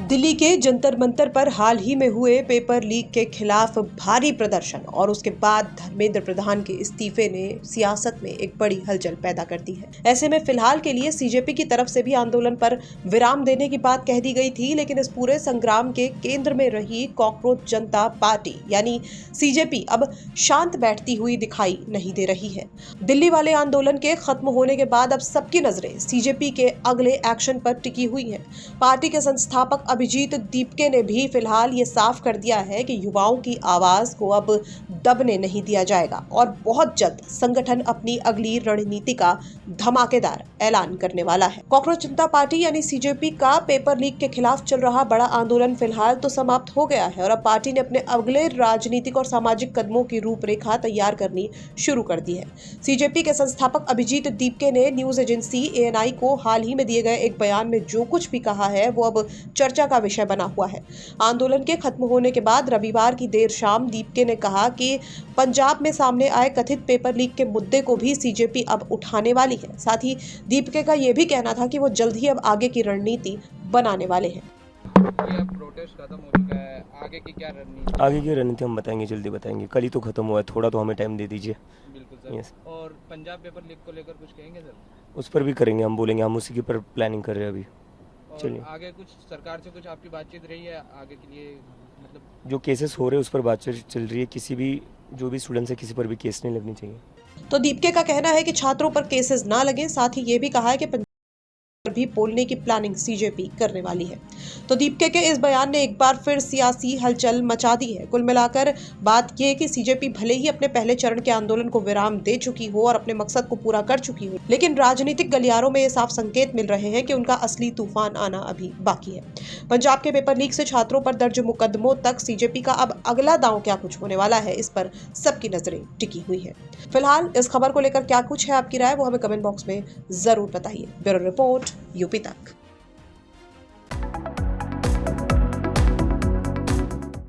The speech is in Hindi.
दिल्ली के जंतर मंतर पर हाल ही में हुए पेपर लीक के खिलाफ भारी प्रदर्शन और उसके बाद धर्मेंद्र प्रधान के इस्तीफे ने सियासत में एक बड़ी हलचल पैदा कर दी है। ऐसे में फिलहाल के लिए सीजेपी की तरफ से भी आंदोलन पर विराम देने की बात कह दी गई थी, लेकिन इस पूरे संग्राम के केंद्र में रही कॉकरोच जनता पार्टी यानी सीजेपी अब शांत बैठती हुई दिखाई नहीं दे रही है। दिल्ली वाले आंदोलन के खत्म होने के बाद अब सबकी नजरें सीजेपी के अगले एक्शन पर टिकी हुई हैं। पार्टी के संस्थापक अभिजीत दीपके ने भी फिलहाल ये साफ कर दिया है कि युवाओं की आवाज को अब दबने नहीं दिया जाएगा और बहुत जल्द संगठन अपनी अगली रणनीति का धमाकेदार ऐलान करने वाला है। कॉकरोच जनता पार्टी यानी सीजेपी का पेपर लीक के खिलाफ चल रहा बड़ा आंदोलन फिलहाल तो समाप्त हो गया है और अब पार्टी ने अपने अगले राजनीतिक और सामाजिक कदमों की रूपरेखा तैयार करनी शुरू कर दी है। सीजेपी के संस्थापक अभिजीत दीपके ने न्यूज एजेंसी ANI को हाल ही में दिए गए एक बयान में जो कुछ भी कहा है वो अब चर्चा का विषय बना हुआ है। आंदोलन के खत्म होने के बाद रविवार की देर शाम दीपके ने कहा कि पंजाब में सामने आए कथित पेपर लीक के मुद्दे को भी सीजेपी अब उठाने वाली है। साथ ही दीपके का यह भी कहना था कि वो जल्द ही अब आगे की रणनीति बनाने वाले हैं। ये प्रोटेस्ट खत्म हो चुका है, आगे की क्या रणनीति? आगे की रणनीति हम बताएंगे, जल्दी बताएंगे। कल ही तो खत्म हुआ है, थोड़ा तो हमें टाइम दे दीजिए। बिल्कुल सर। यस। और पंजाब पेपर लीक को लेकर कुछ कहेंगे सर? उस पर भी करेंगे, हम बोलेंगे, हम उसी के पर प्लानिंग कर रहे हैं अभी। और चलिए, आगे कुछ सरकार से कुछ आपकी बातचीत रही है आगे के लिए, मतलब जो केसेस हो रहे हैं उस पर बातचीत चल रही है। किसी भी जो भी स्टूडेंट्स है किसी पर भी केस नहीं लगनी चाहिए। तो दीपके का कहना है कि छात्रों पर केसेस ना लगे। साथ ही ये भी कहा है कि भी बोलने की प्लानिंग सीजेपी करने वाली है। तो दीपके के इस बयान ने एक बार फिर सियासी हलचल मचा दी है। कुल मिलाकर बात यह है कि सीजेपी भले ही अपने पहले चरण के आंदोलन को विराम दे चुकी हो और अपने मकसद को पूरा कर चुकी हो, लेकिन राजनीतिक गलियारों में ये साफ संकेत मिल रहे हैं कि उनका असली तूफान आना अभी बाकी है। पंजाब के पेपर लीक से छात्रों पर दर्ज मुकदमों तक सीजेपी का अब अगला दांव क्या कुछ होने वाला है, इस पर सबकी नजरें टिकी हुई है। फिलहाल इस खबर को लेकर क्या कुछ है आपकी राय, वो हमें कमेंट बॉक्स में जरूर बताइए। ब्यूरो रिपोर्ट यूपी तक।